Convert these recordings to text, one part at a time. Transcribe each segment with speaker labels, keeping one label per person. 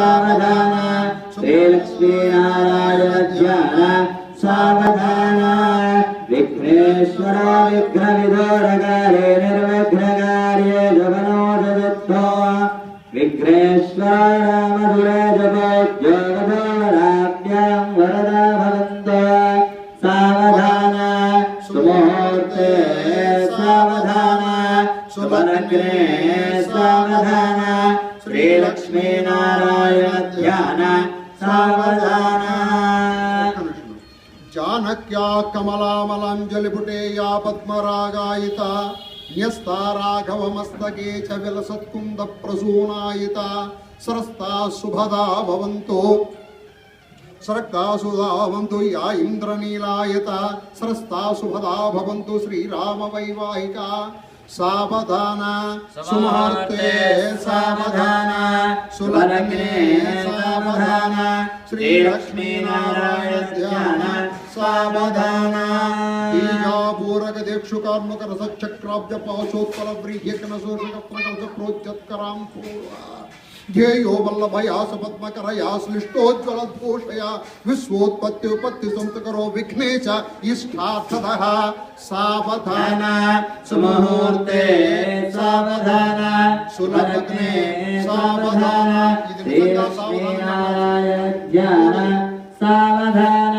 Speaker 1: सावधान श्रीलक्ष्मीनारायण ध्यान सावधान विघ्नेश्वर विघ्नविदूरकारे निर्विघ्नकार्ये जपनोदत्तो विघ्नेश्वर मधुरे जपोद्योगदोराभ्यां वरदा भवन्तो सावधान सुमुहूर्ते सावधान सुभनग्ने सावधान श्रीलक्ष्मीनारायण ध्यान सावधान
Speaker 2: जानक्या कमलामलाञ्जलिपुटेया पद्मरागायिता न्यस्ता राघवमस्तके च विलसत्कुन्दप्रसूनायिता सरस्ता शुभदा भवन्तु सरक्कासुधा भवन्तु या इन्द्रनीलायिता सरस्ता शुभदा भवन्तु श्रीरामवैवाहिका सावधान सुमुहूर्ते सावधान सुलग्ने सावधान श्रीलक्ष्मीनारायण ध्यान सावधान बीजापूरक दीक्षुकार्मुक रसचक्राब्ज पाशोत्पल व्रीह्यग्नशोषक प्रकल्पप्रोज्जत्करां पूर्वा ध्येयो वल्लभया सपद्मकरया श्लिष्टोज्ज्वलद्भूषया विश्वोत्पत्ति संतकरो विघ्नेश इष्टार्थदः सावधान
Speaker 1: सुमुहूर्ते सावधान सुलग्ने सावधान श्रीलक्ष्मीनारायण ध्यान सावधान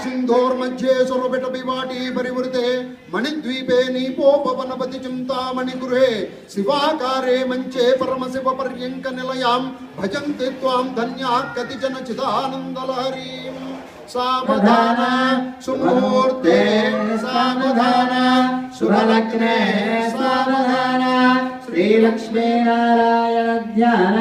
Speaker 2: सिंधोर्मध्ये सुरभिटपिवाटी परिवृते मणिद्वीपे नीपोपवनपति चिन्तामणिगृहे शिवाकारे मंचे परमशिव पर्यंक निलयां भजन्ति त्वां धन्याः कतिचन चिदानन्दलहरीं सावधान सुमुहूर्ते सावधान
Speaker 1: शुभलग्ने सावधान श्रीलक्ष्मीनारायण ध्यान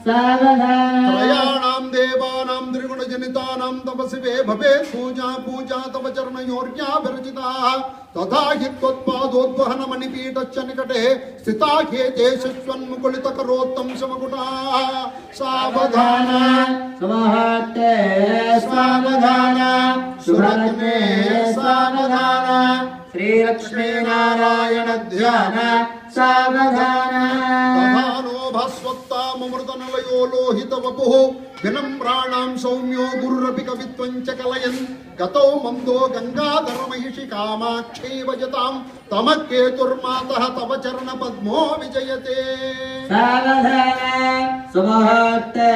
Speaker 1: सावधान
Speaker 2: त्रयाणां देवानां त्रिगुणजनितानां तपसिवे भवेत् पूजा तव चरणयोर्याभिरचिताः तथा हि त्वत्पादोद्वहनमणिपीठश्च निकटे स्थिता ह्येते शश्वन्मुकुलितकरोत्तं समकुटाः सावधान
Speaker 1: सुमुहूर्ते सावधान शुभलग्ने सावधान श्रीलक्ष्मीनारायण ध्यान सावधान
Speaker 2: तथानो भस्वत्तामृतनलयो लोहितवपुः विनम्राणां सौम्यो गुरुरपि कवित्वं च कलयन् गतौ मन्दो गङ्गाधरमहिषि कामाक्षैव जतां तमकेतुर्मातः तव चरणपद्मो विजयते
Speaker 1: सावधान सुमुहूर्ते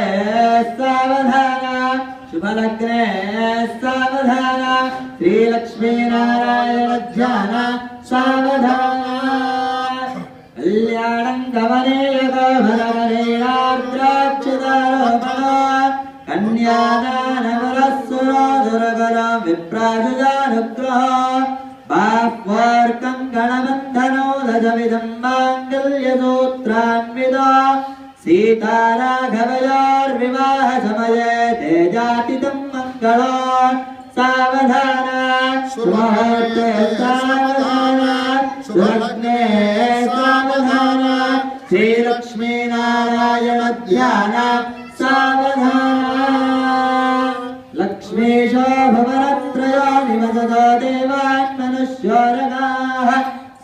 Speaker 1: सावधान शुभलग्ने सावधान श्रीलक्ष्मीनारायण ध्यान सावधान कल्याणं कमनीयगोभरवरेणार्द्राक्षदारोपणा कन्यादानवरस्सुराधुरगरा विप्राजुजानुग्रह बाह्वर्कं गणबन्धनो दशविधं माङ्गल्यसूत्रान्विता सीताराघवयोर्विवाहसमये ते जातितं मङ्गला सावधान सुमुहूर्ते सावधान सुलग्ने सावधान श्रीलक्ष्मीनारायण ध्यान सावधान लक्ष्मीशो भवरत्रयो निवसतो देवान् मनुष्योरगाः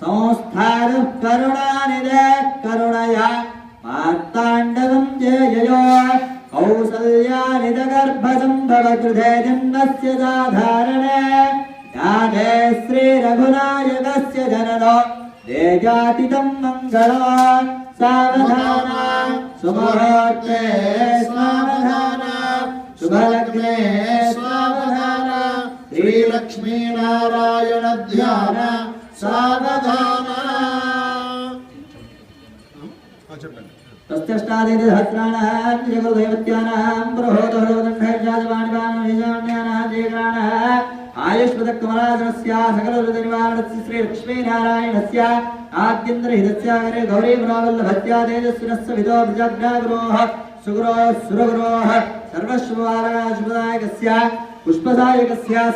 Speaker 1: संस्थातुः करुणानिधे करुणया मार्ताण्डवं जययो कौसल्यानिधगर्भसम्भवकृते जन्मस्य साधारणे यादे श्रीरघुनायकस्य जननो देजातितं मङ्गलो सावधान सुमुहूर्ते सावधान शुभलग्ने सावधान श्रीलक्ष्मीनारायण ध्यान सावधान तस्यष्टादिसहस्राणां जगदेवत्यानां पुरोहोतोदण्डैर्जातवाणिपाणिजान्यानां आयुष्मदकमलाजनस्य सकलहृदयनिवारणस्य श्रीलक्ष्मीनारायणस्य आद्यन्द्रहितस्यागरे गौरीपुरावल्लभत्या तेजस्विनस्य विदो प्रजग्नागुरोः सुगुरोः सुरगुरोः सर्वशुभवारणाशुभदायकस्य पुष्पदायकस्य